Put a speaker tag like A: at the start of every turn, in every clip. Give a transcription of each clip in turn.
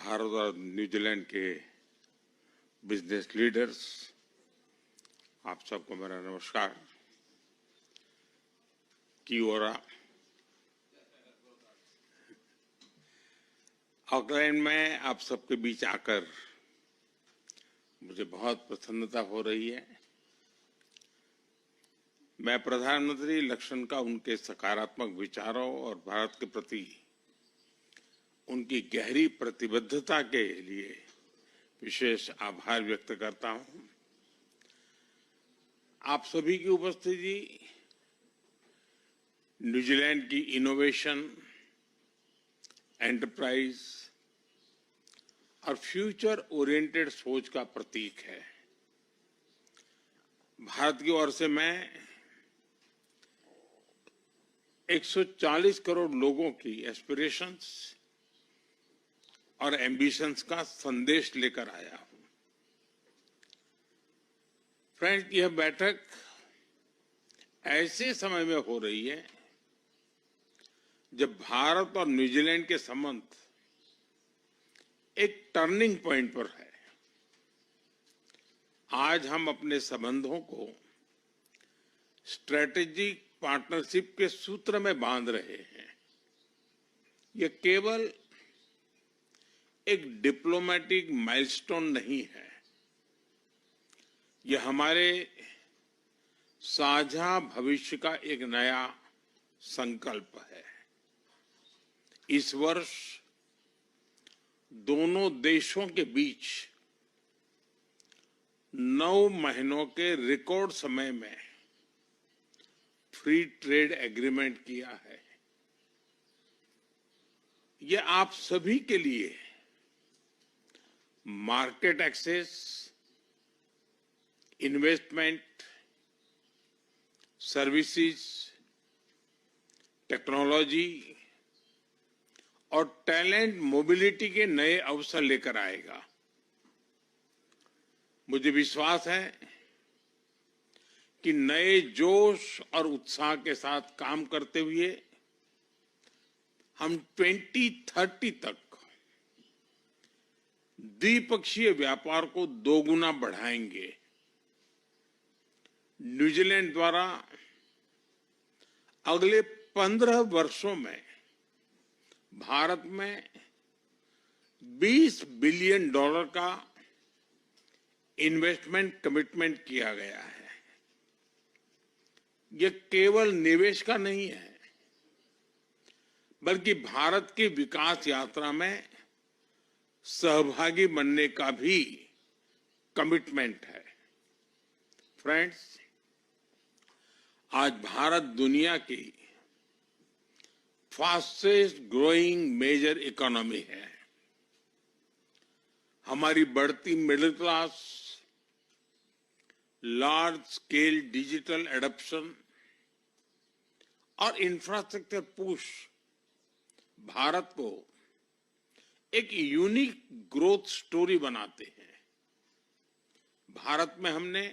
A: भारत और न्यूजीलैंड के business leaders, आप सबको मेरा नमस्कार। की ओरा ऑकलैंड में आप सबके बीच आकर मुझे बहुत प्रसन्नता हो रही है। मैं प्रधानमंत्री लक्ष्मण का उनके सकारात्मक विचारों और भारत के प्रति उनकी गहरी प्रतिबद्धता के लिए विशेष आभार व्यक्त करता हूं। आप सभी की उपस्थिति न्यूजीलैंड की इनोवेशन, एंटरप्राइज और फ्यूचर ओरिएंटेड सोच का प्रतीक है। भारत की ओर से मैं 140 करोड़ लोगों की एस्पिरेशंस और एम्बिशंस का संदेश लेकर आया हूं। फ्रेंड्स, यह बैठक ऐसे समय में हो रही है जब भारत और न्यूजीलैंड के संबंध एक टर्निंग पॉइंट पर है। आज हम अपने संबंधों को स्ट्रेटेजिक पार्टनरशिप के सूत्र में बांध रहे हैं। यह केवल एक डिप्लोमेटिक माइलस्टोन नहीं है, यह हमारे साझा भविष्य का एक नया संकल्प है। इस वर्ष दोनों देशों के बीच 9 महीनों के रिकॉर्ड समय में फ्री ट्रेड एग्रीमेंट किया है। यह आप सभी के लिए market access, investment, services, technology और टैलेंट मोबिलिटी के नए अवसर लेकर आएगा। मुझे विश्वास है कि नए जोश और उत्साह के साथ काम करते हुए हम 2030 तक द्विपक्षीय व्यापार को दोगुना बढ़ाएंगे। न्यूजीलैंड द्वारा अगले 15 वर्षों में भारत में $20 बिलियन का इन्वेस्टमेंट कमिटमेंट किया गया है। यह केवल निवेश का नहीं है, बल्कि भारत की विकास यात्रा में सहभागी बनने का भी कमिटमेंट है। फ्रेंड्स, आज भारत दुनिया की फास्टेस्ट ग्रोइंग मेजर इकोनॉमी है। हमारी बढ़ती middle class, large scale digital adoption और इंफ्रास्ट्रक्चर पुश भारत को एक यूनिक ग्रोथ स्टोरी बनाते हैं। भारत में हमने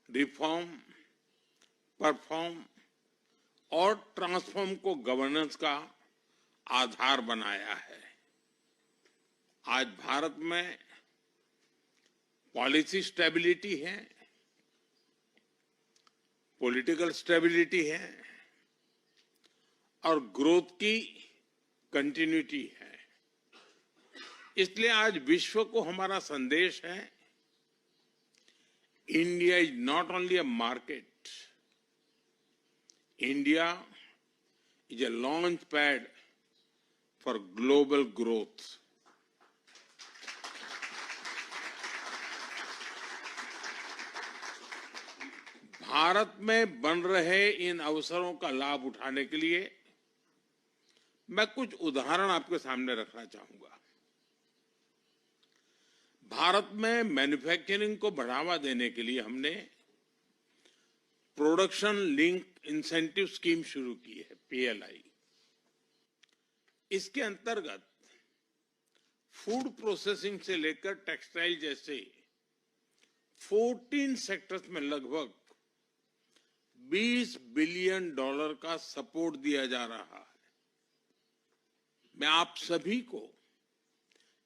A: रिफॉर्म, परफॉर्म और ट्रांसफॉर्म को गवर्नेंस का आधार बनाया है। आज भारत में पॉलिसी स्टेबिलिटी है, पॉलिटिकल स्टेबिलिटी है और ग्रोथ की कंटिन्यूटी है। इसलिए आज विश्व को हमारा संदेश है, India is not only a market, India is a launch pad for global growth. Bharat में बन रहे इन अवसरों का लाभ उठाने के लिए मैं कुछ उदाहरण आपके सामने रखना चाहूंगा। भारत में मैन्युफैक्चरिंग को बढ़ावा देने के लिए हमने प्रोडक्शन लिंक इंसेंटिव स्कीम शुरू की है, PLI। इसके अंतर्गत फूड प्रोसेसिंग से लेकर टेक्सटाइल जैसे 14 सेक्टर्स में लगभग $20 बिलियन का सपोर्ट दिया जा रहा है। मैं आप सभी को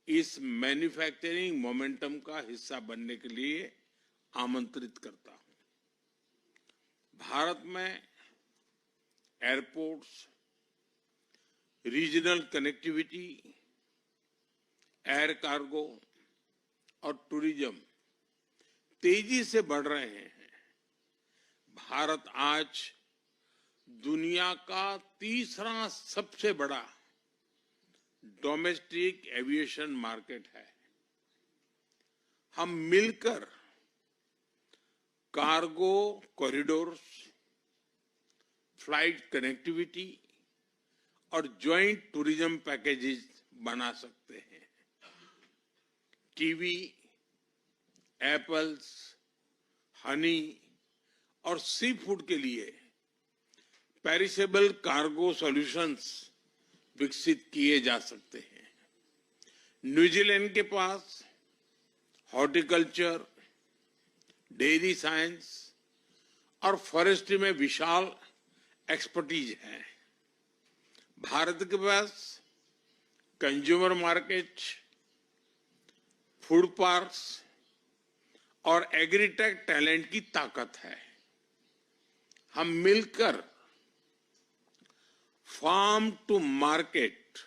A: इस मैन्युफैक्चरिंग मोमेंटम का हिस्सा बनने के लिए आमंत्रित करता हूं। भारत में airports, regional connectivity, air cargo और टूरिज्म तेजी से बढ़ रहे हैं। भारत आज दुनिया का तीसरा सबसे बड़ा डोमेस्टिक एविएशन मार्केट है। हम मिलकर कार्गो कॉरिडोर्स, फ्लाइट कनेक्टिविटी और ज्वाइंट टूरिज्म पैकेजेस बना सकते हैं। कीवी, एप्पल्स, हनी और सी फूड के लिए पेरिशेबल कार्गो सॉल्यूशंस विकसित किए जा सकते हैं। न्यूजीलैंड के पास हॉर्टिकल्चर, डेयरी साइंस और फॉरेस्ट्री में विशाल एक्सपर्टीज है। भारत के पास कंज्यूमर मार्केट, फूड पार्क्स और एग्रीटेक टैलेंट की ताकत है। हम मिलकर farm to market,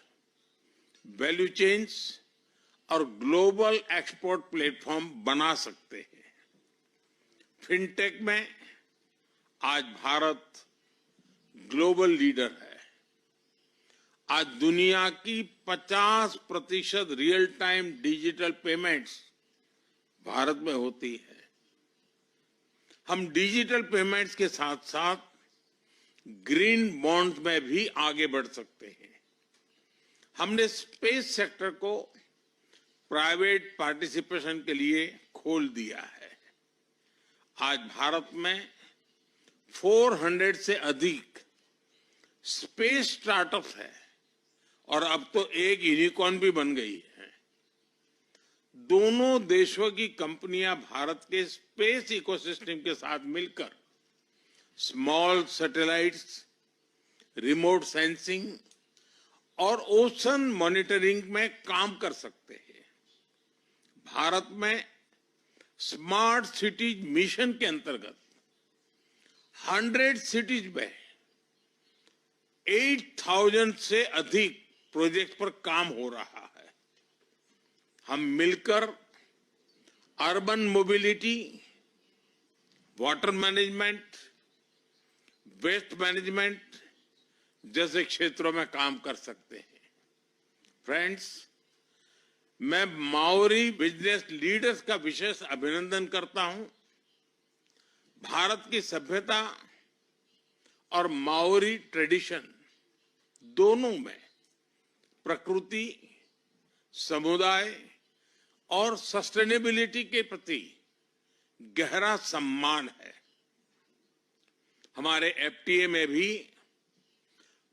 A: value chains और ग्लोबल एक्सपोर्ट प्लेटफॉर्म बना सकते हैं। फिनटेक में आज भारत ग्लोबल लीडर है। आज दुनिया की 50% real time digital payments Bharat में होती है। हम डिजिटल पेमेंट्स के साथ साथ ग्रीन बॉन्ड में भी आगे बढ़ सकते हैं। हमने स्पेस सेक्टर को प्राइवेट पार्टिसिपेशन के लिए खोल दिया है। आज भारत में 400 से अधिक स्पेस स्टार्टअप्स है और अब तो एक यूनिकॉर्न भी बन गई है। दोनों देशों की कंपनियां भारत के स्पेस इकोसिस्टम के साथ मिलकर स्मॉल सैटेलाइट्स, रिमोट सेंसिंग और ओशन मॉनिटरिंग में काम कर सकते हैं। भारत में स्मार्ट सिटीज मिशन के अंतर्गत 100 सिटीज में 8,000 से अधिक प्रोजेक्ट पर काम हो रहा है। हम मिलकर urban mobility, water management, waste management जैसे क्षेत्रों में काम कर सकते हैं। फ्रेंड्स, मैं माओरी बिजनेस लीडर्स का विशेष अभिनंदन करता हूं। भारत की सभ्यता और माओरी ट्रेडिशन दोनों में प्रकृति, समुदाय और सस्टेनेबिलिटी के प्रति गहरा सम्मान है। हमारे एफटीए में भी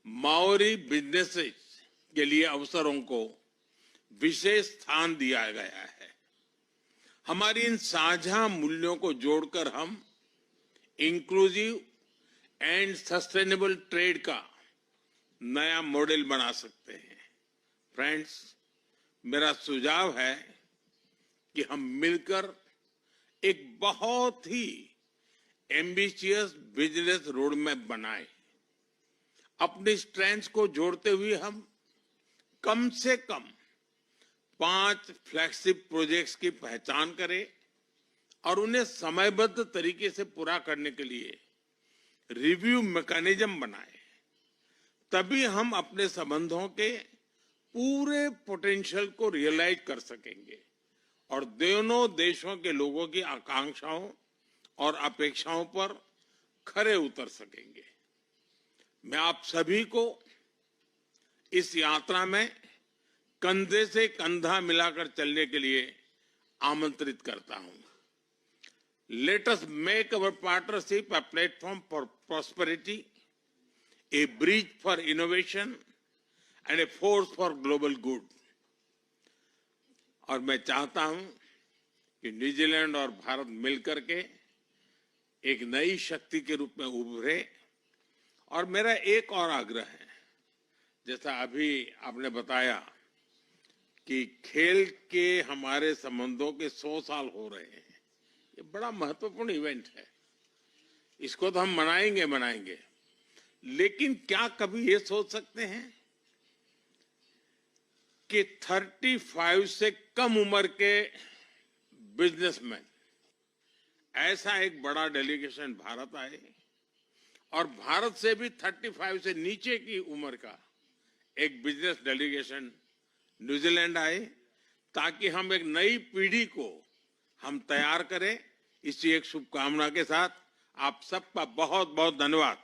A: माओरी बिजनेसेस के लिए अवसरों को विशेष स्थान दिया गया है। हमारी इन साझा मूल्यों को जोड़कर हम इंक्लूसिव एंड सस्टेनेबल ट्रेड का नया मॉडल बना सकते हैं। फ्रेंड्स, मेरा सुझाव है कि हम मिलकर एक बहुत ही एम्बिशियस बिजनेस रोड मैप बनाएं। अपनी स्ट्रेंथ्स को जोड़ते हुए हम कम से कम 5 फ्लैगशिप प्रोजेक्ट्स की पहचान करें और उन्हें समयबद्ध तरीके से पूरा करने के लिए रिव्यू मैकेनिज्म बनाएं। तभी हम अपने संबंधों के पूरे पोटेंशियल को रियलाइज कर सकेंगे और दोनों देशों के लोगों की आकांक्षाओं और अपेक्षाओं पर खरे उतर सकेंगे। मैं आप सभी को इस यात्रा में कंधे से कंधा मिलाकर चलने के लिए आमंत्रित करता हूं। Let us make our partnership a platform for prosperity, A bridge for innovation and a force for global good. और मैं चाहता हूं कि न्यूजीलैंड और भारत मिलकर के एक नई शक्ति के रूप में उभरे। और मेरा एक और आग्रह है, जैसा अभी आपने बताया कि खेल के हमारे संबंधों के 100 साल हो रहे हैं। ये बड़ा महत्वपूर्ण इवेंट है, इसको तो हम मनाएंगे, लेकिन क्या कभी ये सोच सकते हैं कि 35 से कम उम्र के बिजनेसमैन ऐसा एक बड़ा डेलीगेशन भारत आए और भारत से भी 35 से नीचे की उम्र का एक बिजनेस डेलीगेशन न्यूजीलैंड आए, ताकि हम एक नई पीढ़ी को हम तैयार करें। इसी एक शुभकामना के साथ आप सबका बहुत बहुत धन्यवाद।